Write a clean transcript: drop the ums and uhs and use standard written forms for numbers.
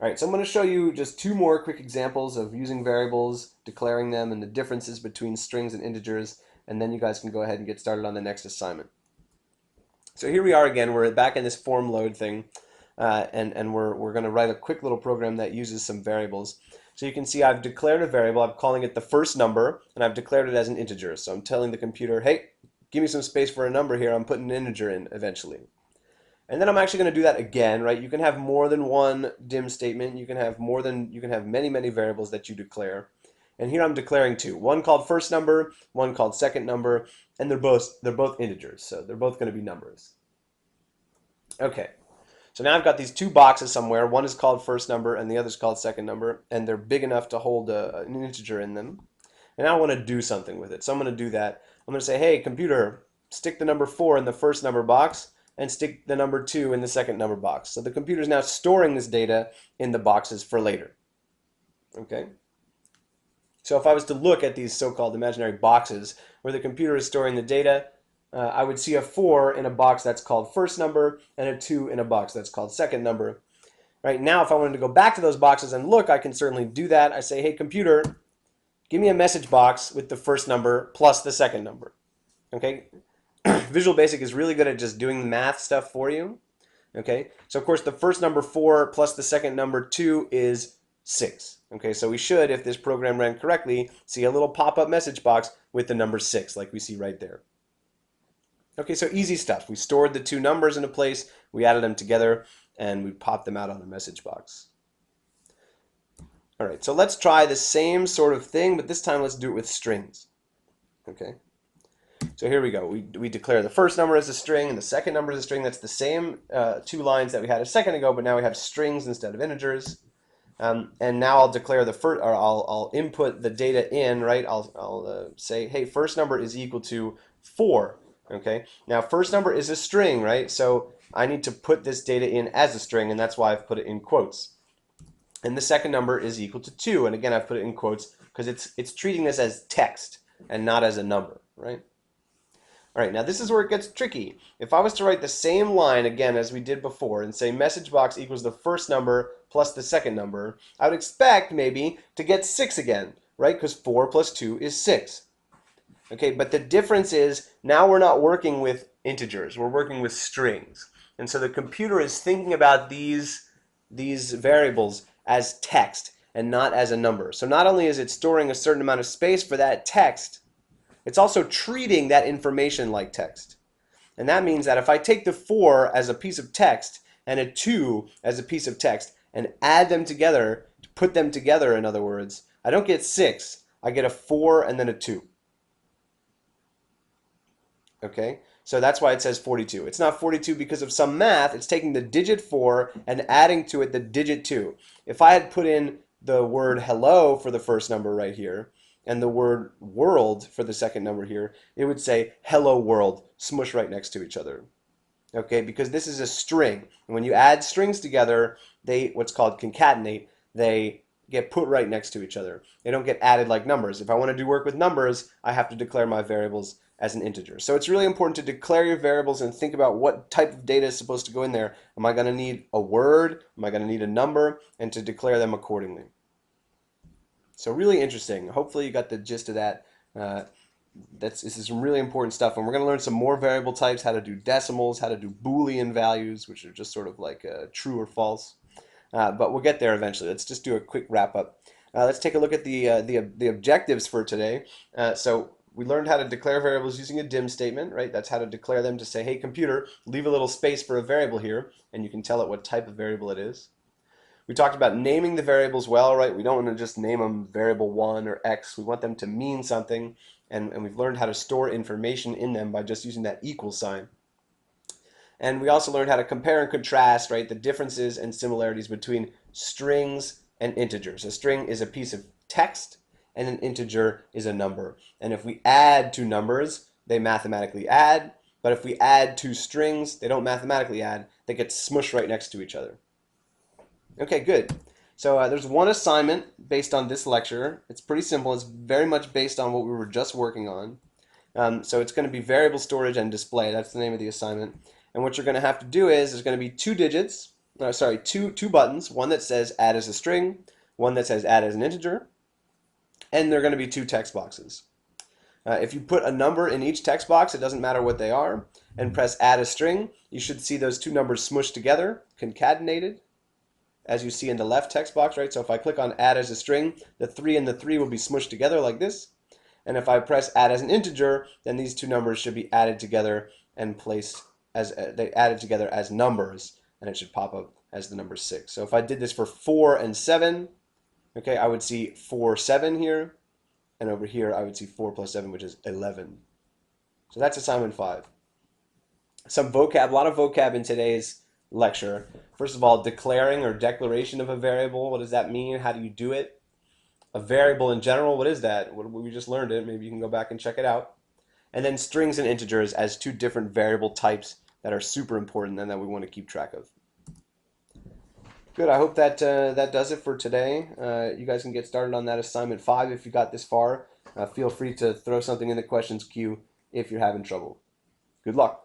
All right, so I'm going to show you just two more quick examples of using variables, declaring them, and the differences between strings and integers, and then you guys can go ahead and get started on the next assignment. So here we are again, we're back in this form load thing, and we're going to write a quick little program that uses some variables. So you can see I've declared a variable, I'm calling it the first number, and I've declared it as an integer. So I'm telling the computer, hey, give me some space for a number here, I'm putting an integer in eventually. And then I'm actually going to do that again, right? You can have more than one dim statement. You can have many variables that you declare. And here I'm declaring two. One called first number, one called second number, and they're both integers, so they're both going to be numbers. Okay. So now I've got these two boxes somewhere. One is called first number and the other is called second number, and they're big enough to hold an integer in them. And I want to do something with it. So I'm going to do that. I'm going to say, hey, computer, stick the number 4 in the first number box and stick the number 2 in the second number box. So the computer is now storing this data in the boxes for later. Okay? So if I was to look at these so-called imaginary boxes where the computer is storing the data, I would see a 4 in a box that's called first number and a 2 in a box that's called second number. Right now, if I wanted to go back to those boxes and look, I can certainly do that. I say, hey, computer, give me a message box with the first number plus the second number. Okay? Visual Basic is really good at just doing the math stuff for you. Okay? So, of course, the first number 4 plus the second number 2 is 6. Okay? So we should, if this program ran correctly, see a little pop-up message box with the number 6, like we see right there. Okay, so easy stuff. We stored the two numbers in a place, we added them together, and we popped them out on the message box. All right, so let's try the same sort of thing, but this time let's do it with strings. Okay, so here we go. We declare the first number as a string and the second number as a string. That's the same two lines that we had a second ago, but now we have strings instead of integers. And now I'll declare the first, or I'll input the data in, right? I'll say, hey, first number is equal to 4. Okay, now first number is a string, right? So I need to put this data in as a string, and that's why I've put it in quotes. And the second number is equal to 2, and again I've put it in quotes because it's treating this as text and not as a number, right? All right, now this is where it gets tricky. If I was to write the same line again as we did before and say message box equals the first number plus the second number, I would expect maybe to get 6 again, right? Because 4 plus 2 is 6. Okay, but the difference is now we're not working with integers, we're working with strings. And so the computer is thinking about these variables as text and not as a number. So not only is it storing a certain amount of space for that text, it's also treating that information like text. And that means that if I take the 4 as a piece of text and a 2 as a piece of text and add them together, put them together in other words, I don't get 6, I get a 4 and then a 2. Okay, so that's why it says 42. It's not 42 because of some math. It's taking the digit 4 and adding to it the digit 2. If I had put in the word hello for the first number right here and the word world for the second number here, it would say hello world, smush right next to each other. Okay, because this is a string. And when you add strings together, they what's called concatenate, they get put right next to each other. They don't get added like numbers. If I want to do work with numbers, I have to declare my variables as an integer. So it's really important to declare your variables and think about what type of data is supposed to go in there. Am I going to need a word? Am I going to need a number? And to declare them accordingly. So really interesting. Hopefully you got the gist of that. This is some really important stuff. And we're going to learn some more variable types, how to do decimals, how to do Boolean values, which are just sort of like true or false. But we'll get there eventually. Let's just do a quick wrap up. Let's take a look at the objectives for today. So we learned how to declare variables using a dim statement, right? That's how to declare them, to say, hey, computer, leave a little space for a variable here, and you can tell it what type of variable it is. We talked about naming the variables well, right? We don't want to just name them variable 1 or x. We want them to mean something, and we've learned how to store information in them by just using that equal sign. And we also learned how to compare and contrast, right, the differences and similarities between strings and integers. A string is a piece of text, and an integer is a number. And if we add two numbers, they mathematically add. But if we add two strings, they don't mathematically add. They get smushed right next to each other. Okay, good. So there's one assignment based on this lecture. It's pretty simple. It's very much based on what we were just working on. So it's going to be variable storage and display. That's the name of the assignment. And what you're going to have to do is there's going to be two digits. two buttons, one that says add as a string, one that says add as an integer, and they're going to be two text boxes. If you put a number in each text box, it doesn't matter what they are, and press add a string, you should see those two numbers smushed together, concatenated, as you see in the left text box, right? So if I click on add as a string, the 3 and the 3 will be smushed together like this. And if I press add as an integer, then these two numbers should be added together and placed as they added together as numbers, and it should pop up as the number 6. So if I did this for 4 and 7, okay, I would see 4, 7 here, and over here I would see 4 plus 7, which is 11. So that's assignment 5. Some vocab, a lot of vocab in today's lecture. First of all, declaring or declaration of a variable. What does that mean? How do you do it? A variable in general, what is that? We just learned it. Maybe you can go back and check it out. And then strings and integers as two different variable types that are super important and that we want to keep track of. Good. I hope that that does it for today. You guys can get started on that assignment 5 if you got this far. Feel free to throw something in the questions queue if you're having trouble. Good luck.